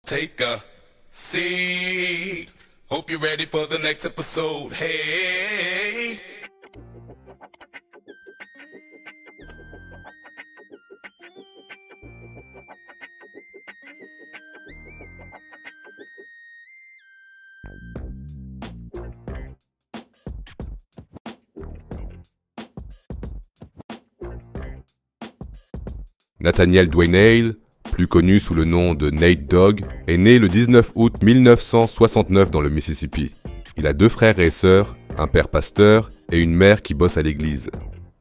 Take a seat. Hope you're ready for the next episode. Hey. Nathaniel Dwayne Hale, plus connu sous le nom de Nate Dogg, est né le 19 août 1969 dans le Mississippi. Il a deux frères et sœurs, un père pasteur et une mère qui bosse à l'église.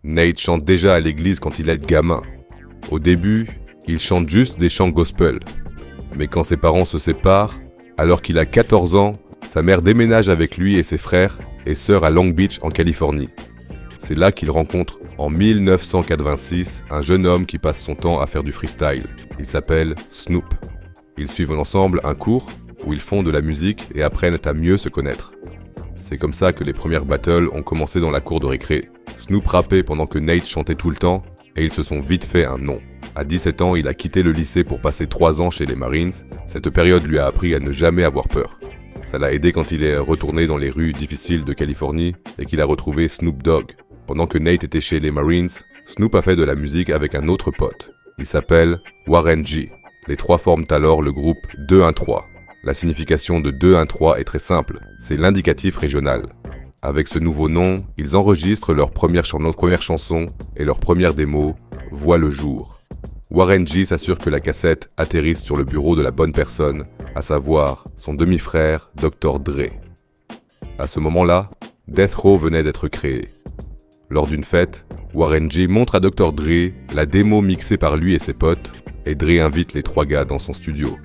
Nate chante déjà à l'église quand il est gamin. Au début, il chante juste des chants gospel. Mais quand ses parents se séparent, alors qu'il a 14 ans, sa mère déménage avec lui et ses frères et sœurs à Long Beach en Californie. C'est là qu'il rencontre en 1986 un jeune homme qui passe son temps à faire du freestyle. Il s'appelle Snoop. Ils suivent ensemble un cours où ils font de la musique et apprennent à mieux se connaître. C'est comme ça que les premières battles ont commencé dans la cour de récré. Snoop rappait pendant que Nate chantait tout le temps et ils se sont vite fait un nom. À 17 ans, il a quitté le lycée pour passer 3 ans chez les Marines. Cette période lui a appris à ne jamais avoir peur. Ça l'a aidé quand il est retourné dans les rues difficiles de Californie et qu'il a retrouvé Snoop Dogg. Pendant que Nate était chez les Marines, Snoop a fait de la musique avec un autre pote. Il s'appelle Warren G. Les trois forment alors le groupe 2-1-3. La signification de 2-1-3 est très simple, c'est l'indicatif régional. Avec ce nouveau nom, ils enregistrent leur première chanson et leur première démo voit le jour. Warren G s'assure que la cassette atterrisse sur le bureau de la bonne personne, à savoir son demi-frère Dr. Dre. À ce moment-là, Death Row venait d'être créé. Lors d'une fête, Warren G montre à Dr. Dre la démo mixée par lui et ses potes, et Dre invite les trois gars dans son studio.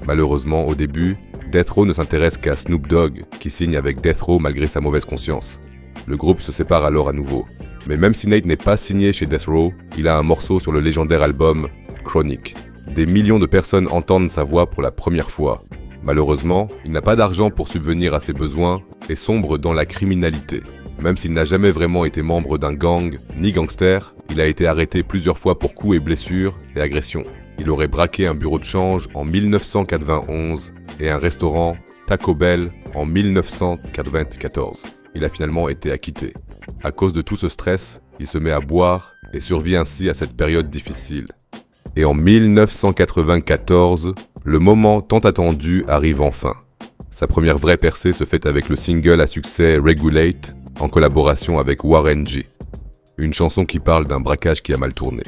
Malheureusement, au début, Death Row ne s'intéresse qu'à Snoop Dogg, qui signe avec Death Row malgré sa mauvaise conscience. Le groupe se sépare alors à nouveau. Mais même si Nate n'est pas signé chez Death Row, il a un morceau sur le légendaire album Chronic. Des millions de personnes entendent sa voix pour la première fois. Malheureusement, il n'a pas d'argent pour subvenir à ses besoins et sombre dans la criminalité. Même s'il n'a jamais vraiment été membre d'un gang ni gangster, il a été arrêté plusieurs fois pour coups et blessures et agressions. Il aurait braqué un bureau de change en 1991 et un restaurant Taco Bell en 1994. Il a finalement été acquitté. À cause de tout ce stress, il se met à boire et survit ainsi à cette période difficile. Et en 1994, le moment tant attendu arrive enfin. Sa première vraie percée se fait avec le single à succès Regulate, en collaboration avec Warren G. Une chanson qui parle d'un braquage qui a mal tourné.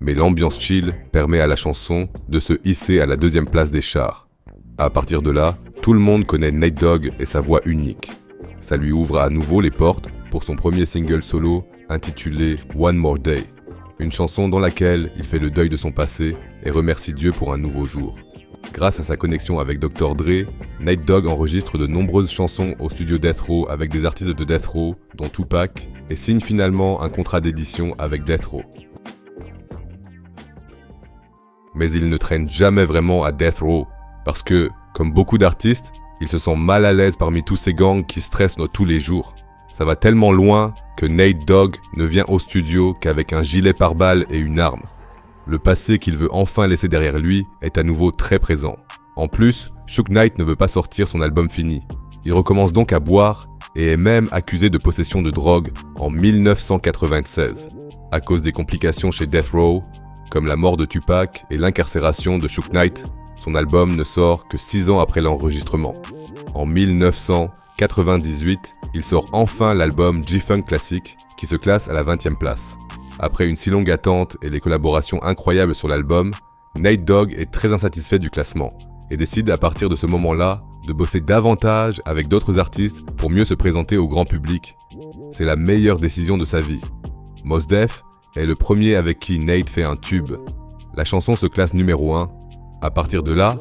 Mais l'ambiance chill permet à la chanson de se hisser à la deuxième place des charts. À partir de là, tout le monde connaît Nate Dogg et sa voix unique. Ça lui ouvre à nouveau les portes pour son premier single solo intitulé One More Day. Une chanson dans laquelle il fait le deuil de son passé et remercie Dieu pour un nouveau jour. Grâce à sa connexion avec Dr. Dre, Nate Dogg enregistre de nombreuses chansons au studio Death Row avec des artistes de Death Row, dont Tupac, et signe finalement un contrat d'édition avec Death Row. Mais il ne traîne jamais vraiment à Death Row, parce que, comme beaucoup d'artistes, il se sent mal à l'aise parmi tous ces gangs qui stressent tous les jours. Ça va tellement loin que Nate Dogg ne vient au studio qu'avec un gilet pare-balles et une arme. Le passé qu'il veut enfin laisser derrière lui est à nouveau très présent. En plus, Suge Knight ne veut pas sortir son album fini. Il recommence donc à boire et est même accusé de possession de drogue en 1996. À cause des complications chez Death Row, comme la mort de Tupac et l'incarcération de Suge Knight, son album ne sort que 6 ans après l'enregistrement. En 1998, il sort enfin l'album G-Funk Classic qui se classe à la 20e place. Après une si longue attente et les collaborations incroyables sur l'album, Nate Dogg est très insatisfait du classement et décide à partir de ce moment-là de bosser davantage avec d'autres artistes pour mieux se présenter au grand public. C'est la meilleure décision de sa vie. Mos Def est le premier avec qui Nate fait un tube. La chanson se classe numéro 1. À partir de là,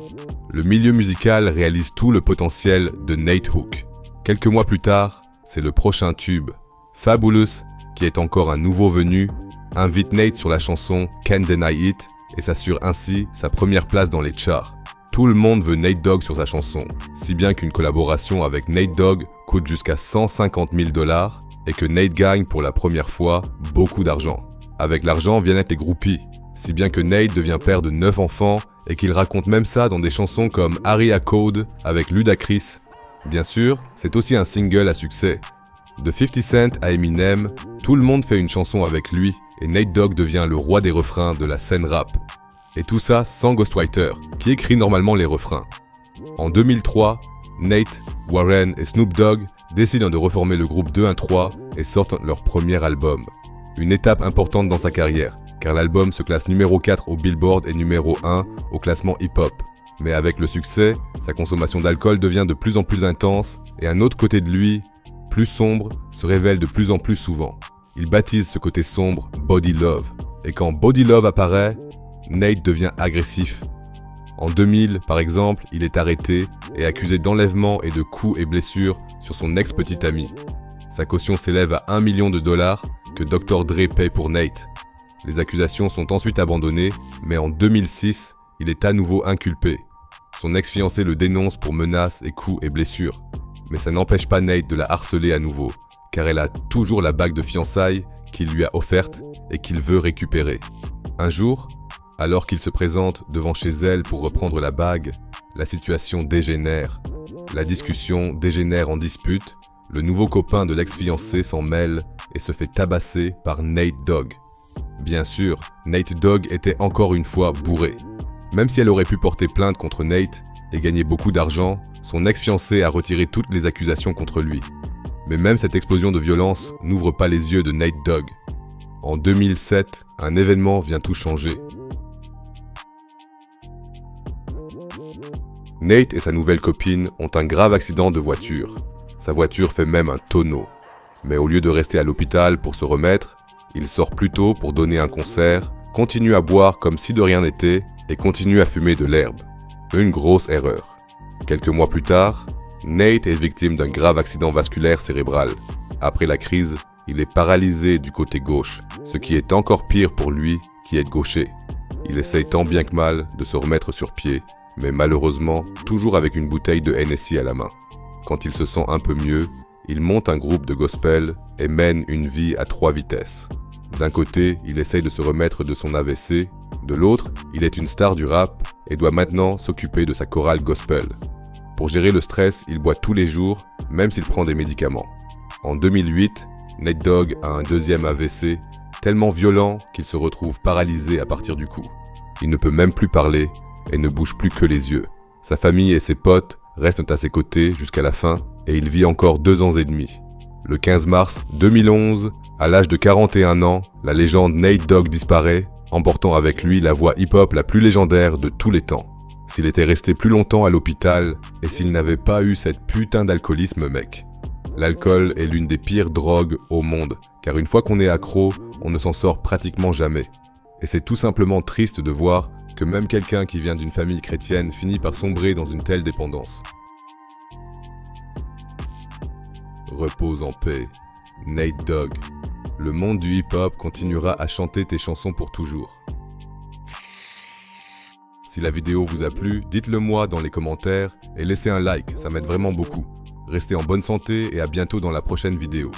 le milieu musical réalise tout le potentiel de Nate Hook. Quelques mois plus tard, c'est le prochain tube, Fabulous, qui est encore un nouveau venu, invite Nate sur la chanson Can't Deny It et s'assure ainsi sa première place dans les charts. Tout le monde veut Nate Dogg sur sa chanson, si bien qu'une collaboration avec Nate Dogg coûte jusqu'à 150 000 $ et que Nate gagne pour la première fois beaucoup d'argent. Avec l'argent viennent les groupies. si bien que Nate devient père de 9 enfants et qu'il raconte même ça dans des chansons comme Area Code avec Ludacris. Bien sûr, c'est aussi un single à succès. De 50 Cent à Eminem, tout le monde fait une chanson avec lui et Nate Dogg devient le roi des refrains de la scène rap. Et tout ça sans ghostwriter, qui écrit normalement les refrains. En 2003, Nate, Warren et Snoop Dogg décident de reformer le groupe 213 et sortent leur premier album. Une étape importante dans sa carrière, car l'album se classe numéro 4 au Billboard et numéro 1 au classement hip-hop. Mais avec le succès, sa consommation d'alcool devient de plus en plus intense et un autre côté de lui, plus sombre, se révèle de plus en plus souvent. Il baptise ce côté sombre Body Love. Et quand Body Love apparaît, Nate devient agressif. En 2000, par exemple, il est arrêté et accusé d'enlèvement et de coups et blessures sur son ex-petite amie. Sa caution s'élève à $1 million que Dr. Dre paye pour Nate. Les accusations sont ensuite abandonnées, mais en 2006, il est à nouveau inculpé. Son ex-fiancée le dénonce pour menaces et coups et blessures. Mais ça n'empêche pas Nate de la harceler à nouveau, car elle a toujours la bague de fiançailles qu'il lui a offerte et qu'il veut récupérer. Un jour, alors qu'il se présente devant chez elle pour reprendre la bague, la situation dégénère. La discussion dégénère en dispute, le nouveau copain de l'ex-fiancé s'en mêle et se fait tabasser par Nate Dogg. Bien sûr, Nate Dogg était encore une fois bourré. Même si elle aurait pu porter plainte contre Nate et gagner beaucoup d'argent, son ex-fiancé a retiré toutes les accusations contre lui. Mais même cette explosion de violence n'ouvre pas les yeux de Nate Dogg. En 2007, un événement vient tout changer. Nate et sa nouvelle copine ont un grave accident de voiture. Sa voiture fait même un tonneau. Mais au lieu de rester à l'hôpital pour se remettre, il sort plus tôt pour donner un concert, continue à boire comme si de rien n'était et continue à fumer de l'herbe. Une grosse erreur. Quelques mois plus tard, Nate est victime d'un grave accident vasculaire cérébral. Après la crise, il est paralysé du côté gauche, ce qui est encore pire pour lui qui est gaucher. Il essaye tant bien que mal de se remettre sur pied, mais malheureusement toujours avec une bouteille de Hennessy à la main. Quand il se sent un peu mieux, il monte un groupe de gospel et mène une vie à 3 vitesses. D'un côté, il essaye de se remettre de son AVC, de l'autre, il est une star du rap et doit maintenant s'occuper de sa chorale gospel. Pour gérer le stress, il boit tous les jours, même s'il prend des médicaments. En 2008, Nate Dogg a un deuxième AVC, tellement violent qu'il se retrouve paralysé à partir du cou. Il ne peut même plus parler et ne bouge plus que les yeux. Sa famille et ses potes restent à ses côtés jusqu'à la fin et il vit encore 2 ans et demi. Le 15 mars 2011, à l'âge de 41 ans, la légende Nate Dogg disparaît, emportant avec lui la voix hip-hop la plus légendaire de tous les temps. S'il était resté plus longtemps à l'hôpital et s'il n'avait pas eu cette putain d'alcoolisme, mec. L'alcool est l'une des pires drogues au monde, car une fois qu'on est accro, on ne s'en sort pratiquement jamais. Et c'est tout simplement triste de voir que même quelqu'un qui vient d'une famille chrétienne finit par sombrer dans une telle dépendance. Repose en paix, Nate Dogg. Le monde du hip-hop continuera à chanter tes chansons pour toujours. Si la vidéo vous a plu, dites-le moi dans les commentaires et laissez un like, ça m'aide vraiment beaucoup. Restez en bonne santé et à bientôt dans la prochaine vidéo.